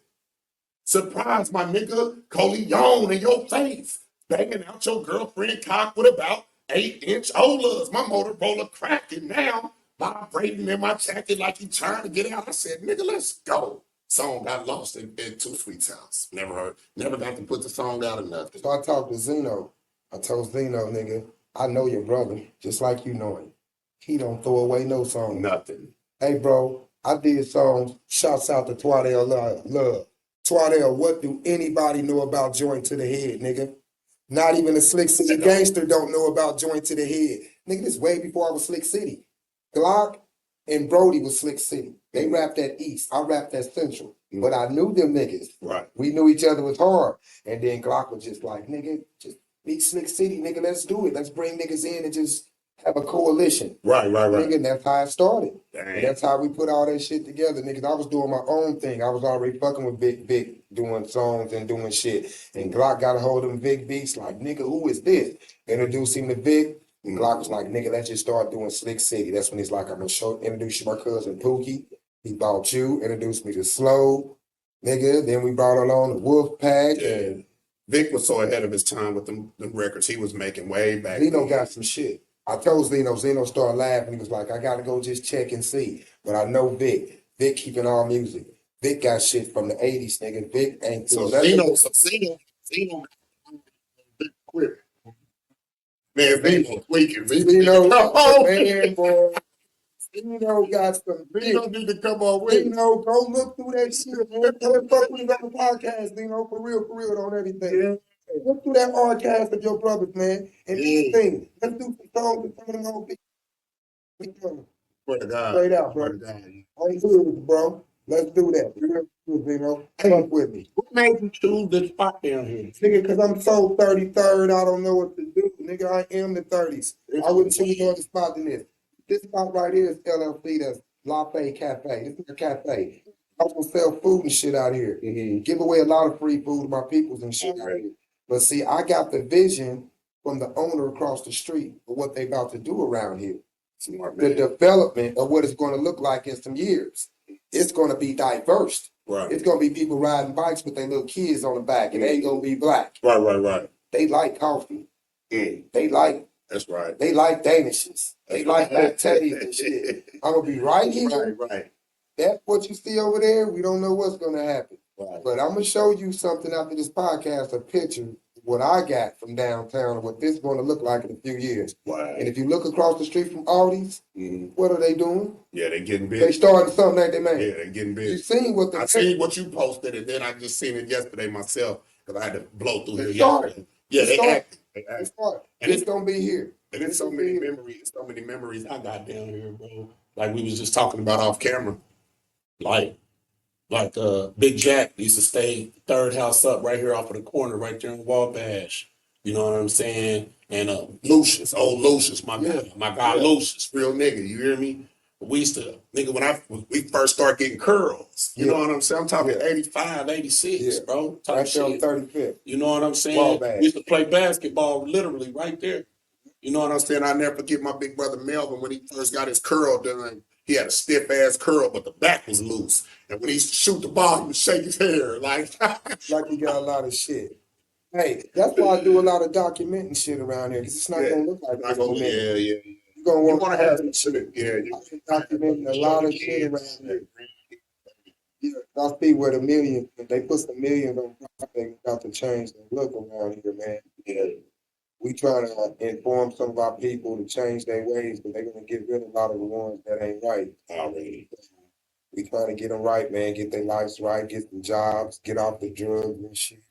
[SPEAKER 3] surprise my nigga, Coleon in your face. Banging out your girlfriend cock with about 8-inch Olas. My Motorola cracking now, vibrating in my jacket like he trying to get out. I said, nigga, let's go. Song got lost in Too Sweet's house. Never got to put the song out or nothing.
[SPEAKER 2] So I talked to Zeno. I told Zeno, nigga, I know your brother, just like you know him. He don't throw away no song.
[SPEAKER 3] Nothing.
[SPEAKER 2] Hey, bro, I did songs. Shouts out to Twadell Love. Twadell, what do anybody know about Joint to the Head, nigga? Not even a Slick City gangster don't know about Joint to the Head. Nigga, this way before I was Slick City. Glock and Brody was Slick City. They rapped that East. I rapped that Central. But I knew them niggas.
[SPEAKER 3] Right.
[SPEAKER 2] We knew each other was hard. And then Glock was just like, nigga, just be Slick City, nigga, let's do it. Let's bring niggas in and just have a coalition.
[SPEAKER 3] Right.
[SPEAKER 2] Nigga, and that's how it started.
[SPEAKER 3] Dang.
[SPEAKER 2] And that's how we put all that shit together, nigga. I was doing my own thing. I was already fucking with Big Vic, doing songs and doing shit. And Glock got a hold of them Vic beats, like, nigga, who is this? Introduced him to Vic. And Glock was like, nigga, let's just start doing Slick City. That's when he's like, I'm gonna introduce you to my cousin Pookie. He bought you, introduced me to Slow, nigga. Then we brought along the Wolf Pack.
[SPEAKER 3] Yeah. Vic was so ahead of his time with them records he was making way back.
[SPEAKER 2] Zeno got some shit. I told Zeno started laughing. He was like, I gotta go just check and see. But I know Vic. Vic keeping all music. Vic got shit from the 80s, nigga. Vic ain't
[SPEAKER 3] so Zeno Vic quit. Man, Zeno tweaking.
[SPEAKER 2] Zeno, man, boy. Zeno got some
[SPEAKER 3] Zeno need to come on with.
[SPEAKER 2] Zeno, go look through that shit, man. Don't fuck with us on the podcast, Zeno, for real, on everything. Yeah. Look through that podcast of your brothers, man, and sing. Let's do some songs with some of them old people.
[SPEAKER 3] Swear to God.
[SPEAKER 2] Straight out, bro. I'm good, bro. Let's do that. Zeno, fuck with me.
[SPEAKER 3] What made you choose this spot down here?
[SPEAKER 2] Nigga, because I'm so 33rd, I don't know what to do. Nigga, I am the 30s. I wouldn't choose no other spot than this. This spot right here is LLC, that's La Fe Cafe. This is a cafe. I will sell food and shit out here. Give away a lot of free food to my peoples and shit out here. But see, I got the vision from the owner across the street of what they about to do around here. The development of what it's going to look like in some years. It's going to be diverse.
[SPEAKER 3] Right.
[SPEAKER 2] It's going to be people riding bikes with their little kids on the back, and they ain't going to be black.
[SPEAKER 3] Right.
[SPEAKER 2] They like coffee. They like.
[SPEAKER 3] That's right.
[SPEAKER 2] They like Danishes. They like lattes and shit. I'm going to be right here.
[SPEAKER 3] Right.
[SPEAKER 2] That's what you see over there. We don't know what's going to happen.
[SPEAKER 3] Right.
[SPEAKER 2] But I'm going to show you something after this podcast, a picture of what I got from downtown and what this is going to look like in a few years.
[SPEAKER 3] Right.
[SPEAKER 2] And if you look across the street from Aldi's, what are they doing?
[SPEAKER 3] Yeah, they getting big.
[SPEAKER 2] They starting something that they made.
[SPEAKER 3] Yeah, they getting big.
[SPEAKER 2] You seen what
[SPEAKER 3] I seen what you posted, and then I just seen it yesterday myself because I had to blow through here
[SPEAKER 2] yesterday.
[SPEAKER 3] Yeah, they acted.
[SPEAKER 2] And it's going to be here.
[SPEAKER 3] And there's so many memories I got down here, bro. like we was just talking about off camera, like Big Jack used to stay third house up right here off of the corner, right there in Wabash. You know what I'm saying? And Lucius, old Lucius, my guy Lucius, real nigga. You hear me? We used to, nigga, when we first started getting curls, you know what I'm saying? I'm talking 85, 86, bro. Type
[SPEAKER 2] Right there on
[SPEAKER 3] shit.
[SPEAKER 2] 35th.
[SPEAKER 3] You know what I'm saying?
[SPEAKER 2] Wabash.
[SPEAKER 3] We used to play basketball literally right there. You know what I'm saying? I never forget my big brother Melvin when he first got his curl done. He had a stiff ass curl, but the back was loose. And when he used to shoot the ball, he would shake his hair like
[SPEAKER 2] Like he got a lot of shit. Hey, that's why I do a lot of documenting shit around here, because it's not gonna look like this.
[SPEAKER 3] yeah.
[SPEAKER 2] You're gonna
[SPEAKER 3] You
[SPEAKER 2] want
[SPEAKER 3] want to have some shit. Yeah,
[SPEAKER 2] documenting a lot of shit around here. Yeah, I see where the millions, if they put some millions on they got to change the look around here, man. Yeah. We trying to inform some of our people to change their ways, but they're gonna get rid of a lot of the ones that ain't right already. We trying to get them right, man. Get their lives right, get some jobs, get off the drugs and shit.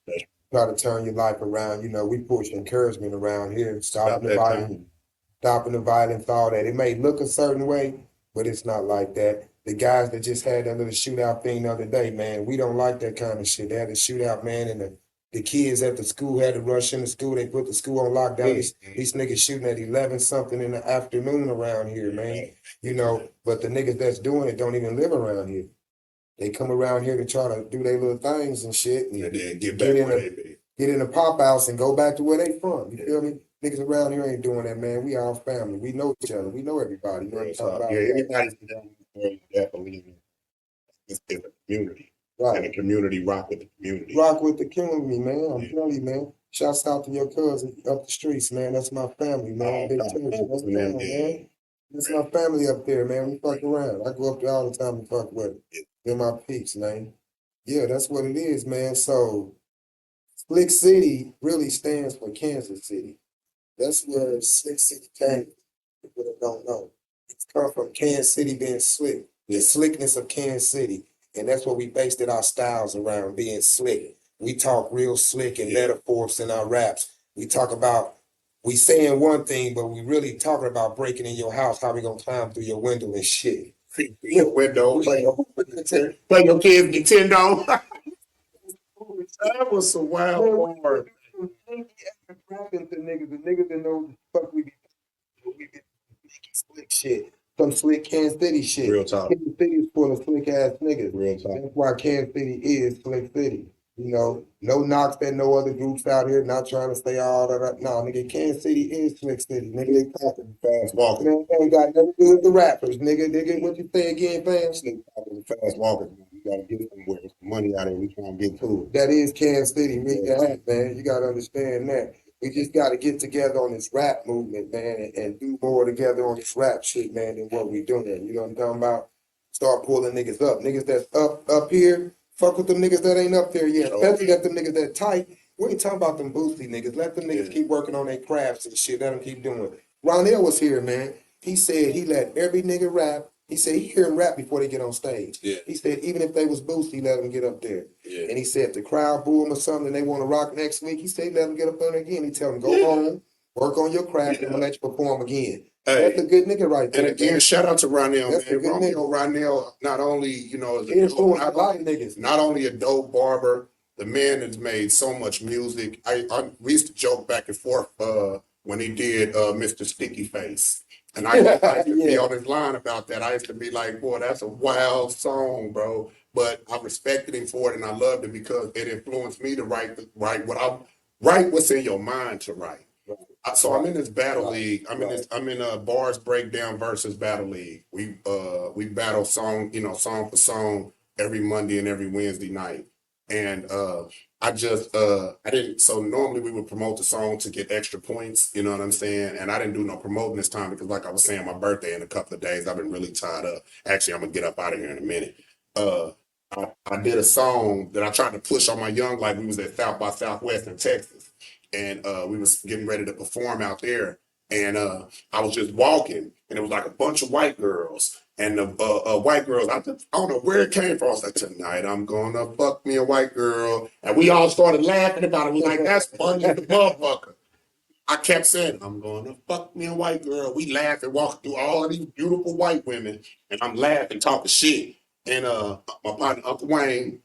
[SPEAKER 2] Try to turn your life around. You know, we push encouragement around here, stopping the violence, all that. It may look a certain way, but it's not like that. The guys that just had that little shootout thing the other day, man, we don't like that kind of shit. They had a shootout, man, and the kids at the school had to rush into school. They put the school on lockdown. These niggas shooting at 11 something in the afternoon around here, man. You know, but the niggas that's doing it don't even live around here. They come around here to try to do their little things and shit. And
[SPEAKER 3] then get back where they be.
[SPEAKER 2] Get in the pop house and go back to where they from. You feel me? Niggas around here ain't doing that, man. We all family. We know each other. We know everybody. You know what I'm talking about?
[SPEAKER 3] Anybody's definitely it's a community. Right. And the community rock with the community.
[SPEAKER 2] Rock with the community, man. I'm telling you, man. Shouts out to your cousin up the streets, man. That's my family, man. Man. That's my family up there, man. We fuck around. I go up there all the time and fuck with it. They're my peeps, man. Yeah, that's what it is, man. So Slick City really stands for Kansas City. That's where Slick City came. People that don't know. It's come from Kansas City being slick. The slickness of Kansas City. And that's what we based it our styles around, being slick. We talk real slick and metaphors in our raps. We talk about, we saying one thing, but we really talking about breaking in your house, how we gonna climb through your window and shit.
[SPEAKER 3] Window, play your kids Nintendo. That was some wild part.
[SPEAKER 2] Rapping to niggas, the niggas that know the fuck we be slick shit. Some slick Kansas City shit.
[SPEAKER 3] Real talk.
[SPEAKER 2] Kansas City is full of slick ass niggas.
[SPEAKER 3] Real talk.
[SPEAKER 2] That's why Kansas City is Slick City. You know, no knocks at no other groups out here, not trying to say all that. No, nigga, Kansas City is Slick City. Nigga, they talking fast walking. Man, they ain't got nothing to do with the rappers, nigga. Nigga, what you say again, fam?
[SPEAKER 3] Slick talking fast walkers. You gotta get somewhere. There's some money out there. We trying to get to it.
[SPEAKER 2] That is Kansas City, man. You gotta understand that. We just gotta get together on this rap movement, man, and do more together on this rap shit, man, than what we doing. You know what I'm talking about? Start pulling niggas up. Niggas that's up here. Fuck with them niggas that ain't up there yet. Especially that them niggas that tight. We ain't talking about them boosty niggas. Let them niggas keep working on their crafts and shit. Let them keep doing it. Ronell was here, man. He said he let every nigga rap. He said he hear them rap before they get on stage.
[SPEAKER 3] Yeah.
[SPEAKER 2] He said even if they was boosty, let them get up there.
[SPEAKER 3] Yeah.
[SPEAKER 2] And he said if the crowd boo him or something and they want to rock next week, he said let them get up there again. He tell them go home, work on your craft, and I'm gonna let you perform again. Hey, that's a good nigga right there.
[SPEAKER 3] And again, shout out to Ronell, man. Ronell, not only, you know, not only a dope barber, the man has made so much music. We used to joke back and forth when he did Mr. Sticky Face. And I used to be on his line about that. I used to be like, boy, that's a wild song, bro. But I respected him for it and I loved it because it influenced me to write what's in your mind to write. So I'm in this battle league. I'm in a bars breakdown versus battle league. We battle song for song every Monday and every Wednesday night. And I didn't. So normally we would promote the song to get extra points. You know what I'm saying? And I didn't do no promoting this time because, like I was saying, my birthday in a couple of days. I've been really tied up. Actually, I'm gonna get up out of here in a minute. I did a song that I tried to push on my young, like we was at South by Southwest in Texas. And we was getting ready to perform out there. And I was just walking, and it was like a bunch of white girls. And the white girls, I don't know where it came from. I was like, tonight I'm gonna fuck me a white girl. And we all started laughing about it. We like, that's funny as the motherfucker. I kept saying, I'm going to fuck me a white girl. We laugh and walk through all of these beautiful white women, and I'm laughing, talking shit. And my partner, Uncle Wayne,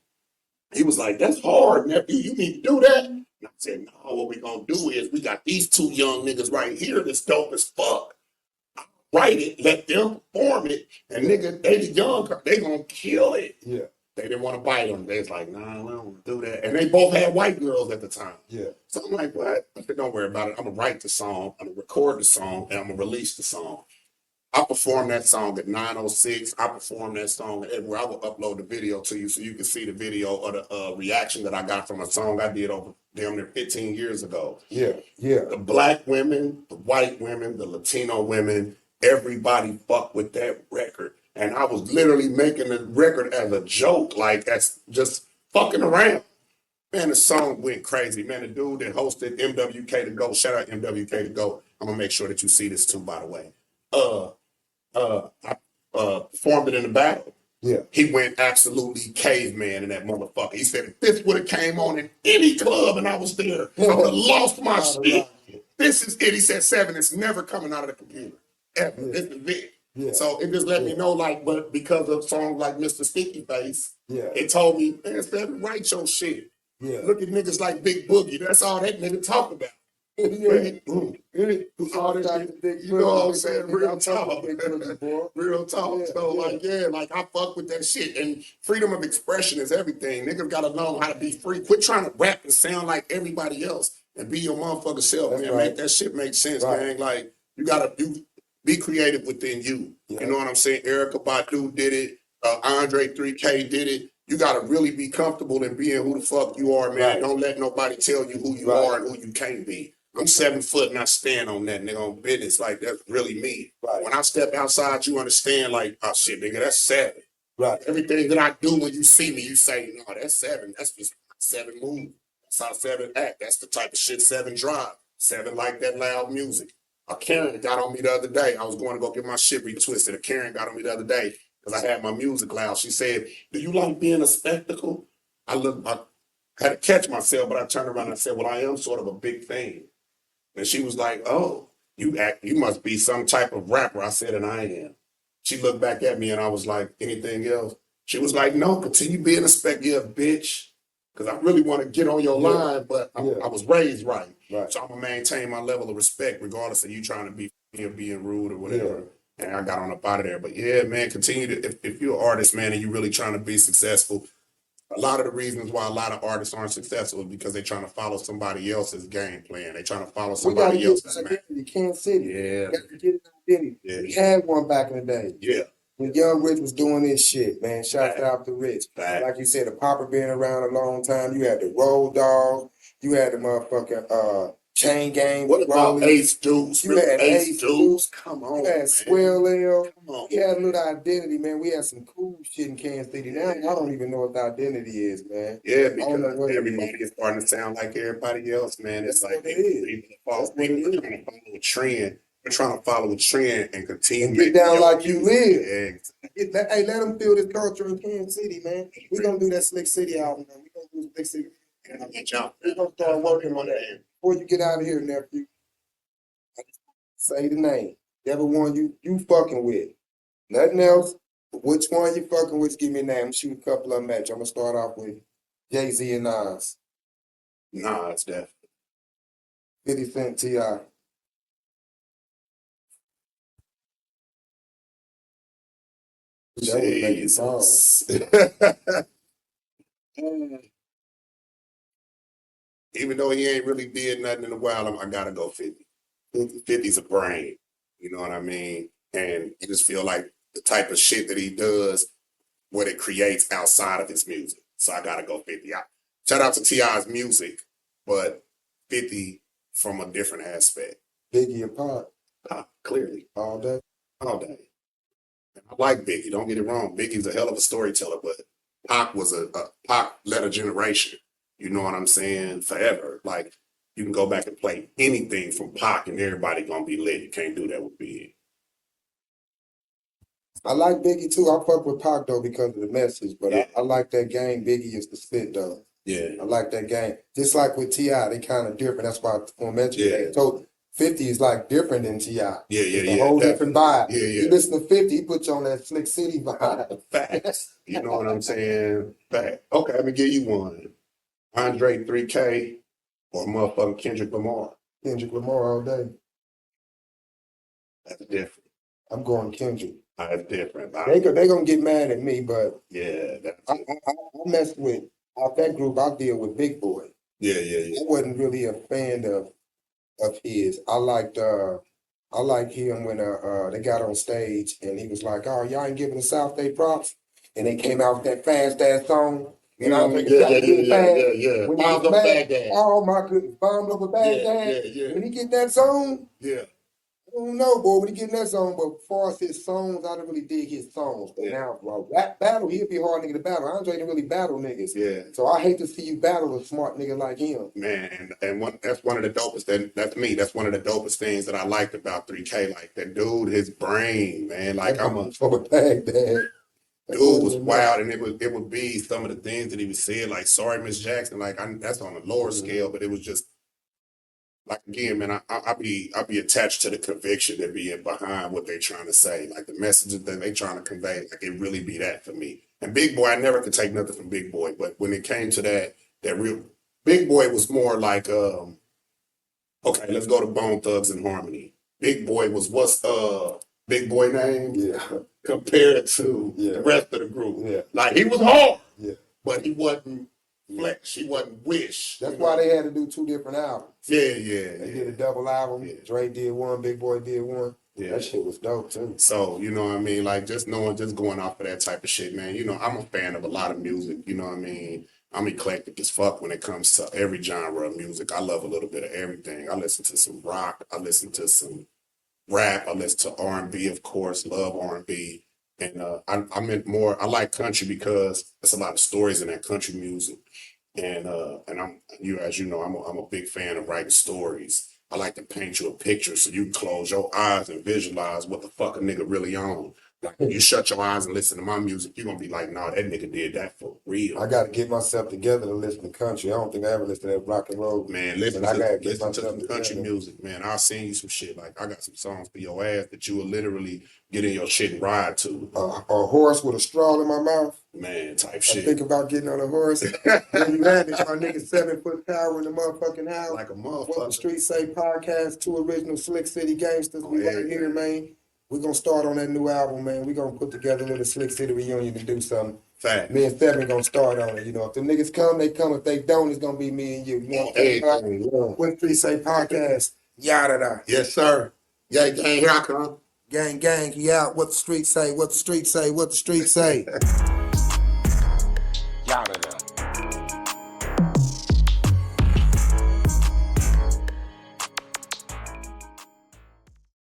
[SPEAKER 3] he was like, that's hard, nephew. You need to do that. And I said, no, what we gonna do is we got these two young niggas right here that's dope as fuck. Write it, let them perform it, and nigga, they the young, they gonna kill it.
[SPEAKER 2] Yeah.
[SPEAKER 3] They didn't want to bite them. They was like, nah, we don't want to do that. And they both had white girls at the time.
[SPEAKER 2] Yeah.
[SPEAKER 3] So I'm like, what? I said, don't worry about it. I'm gonna write the song, I'm gonna record the song, and I'm gonna release the song. I performed that song at 9:06. I performed that song everywhere. I will upload the video to you so you can see the video of the reaction that I got from a song I did over damn near 15 years ago.
[SPEAKER 2] Yeah. Yeah.
[SPEAKER 3] The black women, the white women, the Latino women, everybody fucked with that record. And I was literally making the record as a joke, like that's just fucking around. Man, the song went crazy. Man, the dude that hosted MWK to Go, shout out MWK to Go. I'm gonna make sure that you see this too, by the way. I performed it in the battle.
[SPEAKER 2] Yeah.
[SPEAKER 3] He went absolutely caveman in that motherfucker. He said, if this would have came on in any club and I was there, I would have lost my shit. This is it. He said, 7, it's never coming out of the computer. Ever.
[SPEAKER 2] Yeah.
[SPEAKER 3] This is it.
[SPEAKER 2] Yeah.
[SPEAKER 3] So it just let me know, like, but because of songs like Mr. Sticky Face,
[SPEAKER 2] Yeah.
[SPEAKER 3] it told me, man, 7, write your shit.
[SPEAKER 2] Yeah.
[SPEAKER 3] Look at niggas like Big Boogie. That's all that nigga talk about. All that shit, you know what I'm saying? Real talk. Real talk.
[SPEAKER 2] Yeah,
[SPEAKER 3] So,
[SPEAKER 2] yeah.
[SPEAKER 3] like, yeah, like I fuck with that shit. And freedom of expression is everything. Niggas gotta learn how to be free. Quit trying to rap and sound like everybody else and be your motherfucking self,
[SPEAKER 2] That's
[SPEAKER 3] man.
[SPEAKER 2] right.
[SPEAKER 3] Make that shit make sense,
[SPEAKER 2] Right.
[SPEAKER 3] man. Like, you gotta be creative within you.
[SPEAKER 2] Yeah.
[SPEAKER 3] You know what I'm saying? Erykah Badu did it. Andre 3K did it. You gotta really be comfortable in being who the fuck you are, man.
[SPEAKER 2] Right.
[SPEAKER 3] Don't let nobody tell you who you
[SPEAKER 2] Right.
[SPEAKER 3] are and who you can't be. I'm 7 foot and I stand on that, nigga, on business. Like, that's really me.
[SPEAKER 2] Right.
[SPEAKER 3] When I step outside, you understand, like, oh shit, nigga, that's 7.
[SPEAKER 2] Right.
[SPEAKER 3] Everything that I do when you see me, you say, no, that's 7. That's just 7 move. That's how 7 act. That's the type of shit 7 drive. 7 like that loud music. A Karen got on me the other day. I was going to go get my shit retwisted. A Karen got on me the other day because I had my music loud. She said, do you like being a spectacle? I had to catch myself, but I turned around and I said, well, I am sort of a big thing. And she was like, oh, you must be some type of rapper. I said, and I am. She looked back at me and I was like, anything else? She was like, no, continue being a bitch. Because I really want to get on your line, but I was raised right. So I'm going to maintain my level of respect regardless of you trying to be being rude or whatever. Yeah. And I got on up out of there. But yeah, man, continue to, if you're an artist, man, and you're really trying to be successful, a lot of the reasons why a lot of artists aren't successful is because they're trying to follow somebody else's game plan. They're trying to follow somebody else's
[SPEAKER 2] identity. Kansas City.
[SPEAKER 3] Yeah.
[SPEAKER 2] Got to get an identity.
[SPEAKER 3] Yeah.
[SPEAKER 2] We had one back in the day.
[SPEAKER 3] Yeah.
[SPEAKER 2] When Young Rich was doing this shit, man. Shout out to Rich. Like you said, the Popper been around a long time. You had the Road Dogg. You had the motherfucking Chain Gang.
[SPEAKER 3] What about Ace Deuce?
[SPEAKER 2] You had Ace Deuce.
[SPEAKER 3] Come on.
[SPEAKER 2] You had Swell L.
[SPEAKER 3] Come on.
[SPEAKER 2] We had a little identity, man. We had some cool shit in Kansas City. Now I don't even know what the identity is, man.
[SPEAKER 3] Yeah, because everybody is starting to sound like everybody else, man. It's like people are trying to follow a trend. They're trying to follow a trend and continue.
[SPEAKER 2] And get down like you live.
[SPEAKER 3] Yeah.
[SPEAKER 2] Hey, let them feel this culture in Kansas City, man. We're going to do that Slick City album, man. We're going to do Slick City. We're going to start working on that. Before you get out of here, nephew, say the name. Whichever one you fucking with. Nothing else. Which one you fucking with, give me a name. I'm shoot a couple of them at you. I'm going to start off with Jay-Z and Nas.
[SPEAKER 3] Nas, definitely.
[SPEAKER 2] 50 Cent, T.I.
[SPEAKER 3] Jesus. Even though he ain't really did nothing in a while, I gotta go 50. 50's a brain. You know what I mean? And I just feel like the type of shit that he does, what it creates outside of his music. So I gotta go 50. Shout out to T.I.'s music, but 50 from a different aspect.
[SPEAKER 2] Biggie and Pac.
[SPEAKER 3] Clearly.
[SPEAKER 2] All day.
[SPEAKER 3] All day. I like Biggie, don't get it wrong. Biggie's a hell of a storyteller, but Pac was Pac led a generation. You know what I'm saying? Forever. Like, you can go back and play anything from Pac and everybody gonna be lit. You can't do that with Big.
[SPEAKER 2] I like Biggie too. I fuck with Pac though because of the message, but I like that game Biggie used to spit though.
[SPEAKER 3] Yeah.
[SPEAKER 2] I like that game. Just like with T.I., they kind of different. That's why I mentioned
[SPEAKER 3] Yeah.
[SPEAKER 2] that. So 50 is like different than T.I.
[SPEAKER 3] Yeah,
[SPEAKER 2] It's a whole different vibe.
[SPEAKER 3] Yeah, yeah.
[SPEAKER 2] You listen to 50, he puts you on that Slick City vibe.
[SPEAKER 3] Facts. You know what I'm saying? Fact. Okay, let me give you one. Andre 3K or motherfucking Kendrick Lamar.
[SPEAKER 2] Kendrick Lamar all day.
[SPEAKER 3] That's different.
[SPEAKER 2] I'm going Kendrick.
[SPEAKER 3] That's different.
[SPEAKER 2] They gonna get mad at me, but
[SPEAKER 3] Yeah,
[SPEAKER 2] I messed with out that group. I deal with Big Boy.
[SPEAKER 3] yeah, yeah.
[SPEAKER 2] I wasn't really a fan of his. I liked him when they got on stage and he was like, "Oh, y'all ain't giving the South they props," and they came out with that fast ass song. And I was like,
[SPEAKER 3] Yeah.
[SPEAKER 2] When he
[SPEAKER 3] Bombs
[SPEAKER 2] gets
[SPEAKER 3] over
[SPEAKER 2] back,
[SPEAKER 3] Baghdad.
[SPEAKER 2] oh my goodness, bombed over Baghdad.
[SPEAKER 3] Yeah.
[SPEAKER 2] When he get that song,
[SPEAKER 3] Yeah.
[SPEAKER 2] I don't know, boy, when he get in that song, but as far as his songs, I don't really dig his songs. But now, rap battle, he'll be a hard nigga to battle. Andre didn't really battle niggas.
[SPEAKER 3] Yeah.
[SPEAKER 2] So I hate to see you battle a smart nigga like him.
[SPEAKER 3] Man, that's one of the dopest. That's me. That's one of the dopest things that I liked about 3K. Like that dude, his brain, man. Like
[SPEAKER 2] Over Baghdad.
[SPEAKER 3] Dude was wild, and it would be some of the things that he was saying, like "Sorry, Miss Jackson." Like that's on a lower scale, but it was just like again, man. I be attached to the conviction that being behind what they trying to say, like the messages that they trying to convey. Like it really be that for me. And Big Boy, I never could take nothing from Big Boy, but when it came to that real Big Boy was more like okay, let's go to Bone Thugs and Harmony. Big Boy was what's Big Boy name?
[SPEAKER 2] Yeah.
[SPEAKER 3] Compared to the rest of the group. Yeah. Like he was hard. Yeah. But he wasn't flex. He wasn't wish.
[SPEAKER 2] That's why they had to do two different albums.
[SPEAKER 3] Yeah.
[SPEAKER 2] They did a double album. Yeah. Dre did one, Big Boy did one. Yeah. That shit was dope too.
[SPEAKER 3] So, you know what I mean? Like just going off of that type of shit, man. You know, I'm a fan of a lot of music, you know what I mean? I'm eclectic as fuck when it comes to every genre of music. I love a little bit of everything. I listen to some rock. I listen to some rap. I listen to R&B, of course. Love R&B. And I meant more. I like country because there's a lot of stories in that country music. And as you know, I'm a big fan of writing stories. I like to paint you a picture so you can close your eyes and visualize what the fuck a nigga really on. Like you shut your eyes and listen to my music, you're gonna be like, nah, that nigga did that for real.
[SPEAKER 2] I gotta get myself together to listen to country. I don't think I ever listened to that rock and roll.
[SPEAKER 3] Man, listen to some country music, man. I'll send you some shit. Like I got some songs for your ass that you will literally get in your shit and ride to.
[SPEAKER 2] A horse with a straw in my mouth.
[SPEAKER 3] Man, type shit.
[SPEAKER 2] I think about getting on a horse. Then you landed my nigga 7 foot power in the motherfucking house.
[SPEAKER 3] Like a motherfucker.
[SPEAKER 2] What Da Streetz Say podcast, 2 original Slick City gangsters. We right here, man. We're gonna start on that new album, man. We're gonna put together a little Slick City reunion to do something.
[SPEAKER 3] Fact.
[SPEAKER 2] Me and Seven gonna start on it. You know, if them niggas come, they come. If they don't, it's gonna be me and you. You know what I'm saying? What Da Streetz Say podcast. Yada da.
[SPEAKER 3] Yes, sir. Yeah, gang, here I come.
[SPEAKER 2] Gang, he out. What Da Streetz Say, what Da Streetz Say, what Da Streetz Say.
[SPEAKER 3] Yada da.